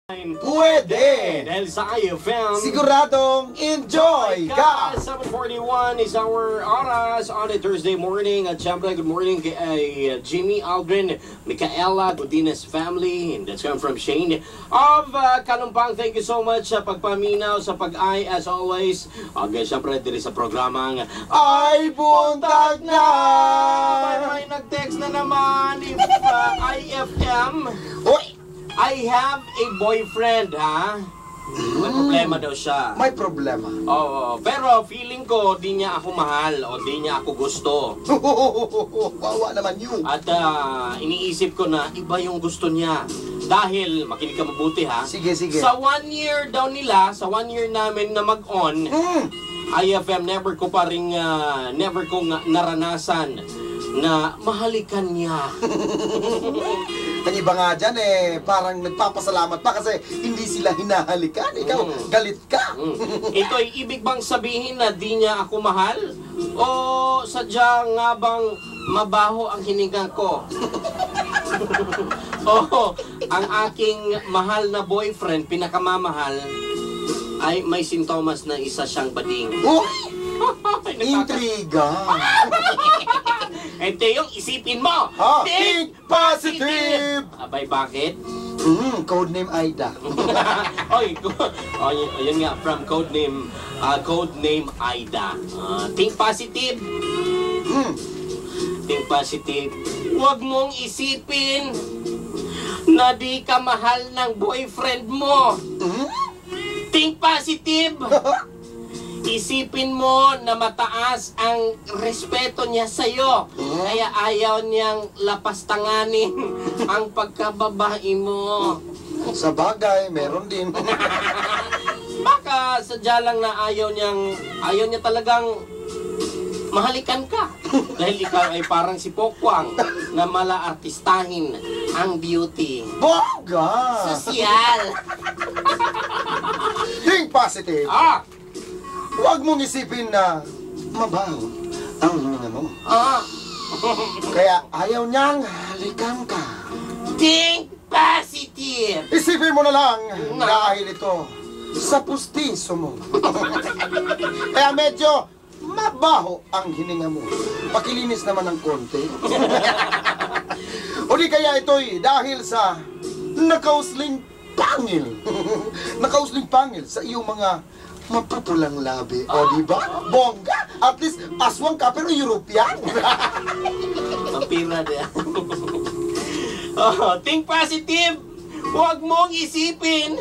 Pwede! Dahil sa IFM, Siguradong enjoy ka! 7:41 is our oras on a Thursday morning. At syempre, good morning kay Jimmy, Aldrin, Micaela, Godinez family. And that's come from Shane of Kalumpang. Thank you so much sa pagpaminaw, sa pag-ay as always. Okay, syempre, diri sa programang Ay, buntag na! May nag-text na naman if IFM. Uy! I have a boyfriend, ha? May problema daw siya. May problema. Oo, pero feeling ko di niya ako mahal o di niya ako gusto. Wawa naman yun. At iniisip ko na iba yung gusto niya. Dahil, makinig ka mabuti ha. Sige, sige. Sa 1 year daw nila, sa 1 year namin na mag-on, IFM never ko naranasan na mahalikan niya. Ang iba nga dyan parang nagpapasalamat pa kasi hindi sila hinahalikan. Ikaw, galit ka. Ito ay ibig bang sabihin na di niya ako mahal? O sadya nga bang mabaho ang hininga ko? O ang aking mahal na boyfriend, pinakamamahal, ay may sintomas na isa siyang bading. Uy! Intriga. Ito yung isipin mo. Think positive! Abay, bakit? Codename Aida. Yun nga, from codename Aida. Think positive. Think positive. Huwag mong isipin na di ka mahal ng boyfriend mo. Think positive. Isipin mo na mataas ang respeto niya sa'yo. Kaya ayaw niyang lapastanganin ang pagkababae mo. Sa bagay, meron din. Baka sadya lang na ayaw niya talagang mahalikan ka. Dahil ikaw ay parang si Pokwang na mala-artistahin ang beauty. Bongga! Sosyal. Think positive. Huwag mong isipin na mabaho ang hininga mo. Kaya ayaw niyang halikan ka. Think positive. Isipin mo na lang dahil ito sa pustiso mo. Kaya medyo mabaho ang hininga mo. Pakilinis naman ng konti. O di kaya ito'y dahil sa nakausling pangil. Nakausling pangil sa iyong mga mapupulang labi. O diba? Bongga! At least aswang ka pero European. Pampira din. Think positive. Huwag mong isipin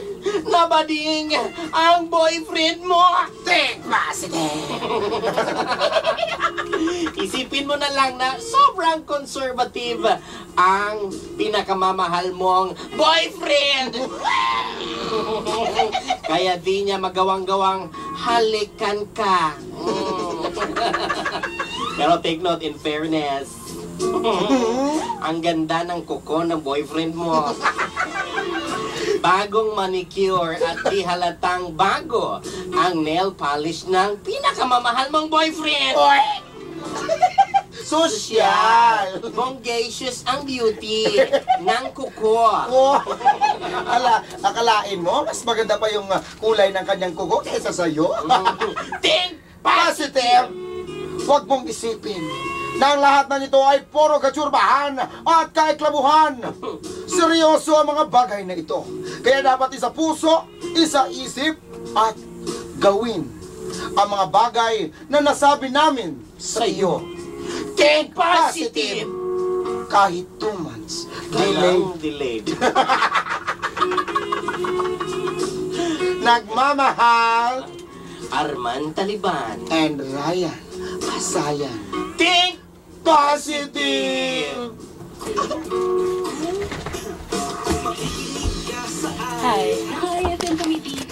na bading ang boyfriend mo. Think positive. Isipin mo na lang na sobrang conservative ang pinakamamahal mong boyfriend. Kaya di niya magawang-gawang halikan ka. Pero take note, in fairness, ang ganda ng kuko ng boyfriend mo. Bagong manicure at di halatang bago ang nail polish ng pinakamamahal mong boyfriend. Social! Bongacious ang beauty ng kuko. Akalain mo, mas maganda pa yung kulay ng kanyang kuko kaysa sa'yo? Think Positive! Huwag mong isipin na ang lahat na nito ay puro katsurbahan at kaiklabuhan. Seryoso ang mga bagay na ito. Kaya dapat isa puso, isa isip, at gawin ang mga bagay na nasabi namin sa iyo. Think positive. Kahit 2 months. Delayed. Nagmamahal Arman Taliban. and Ryan Kasayan. Think Positive! Hi. Hi,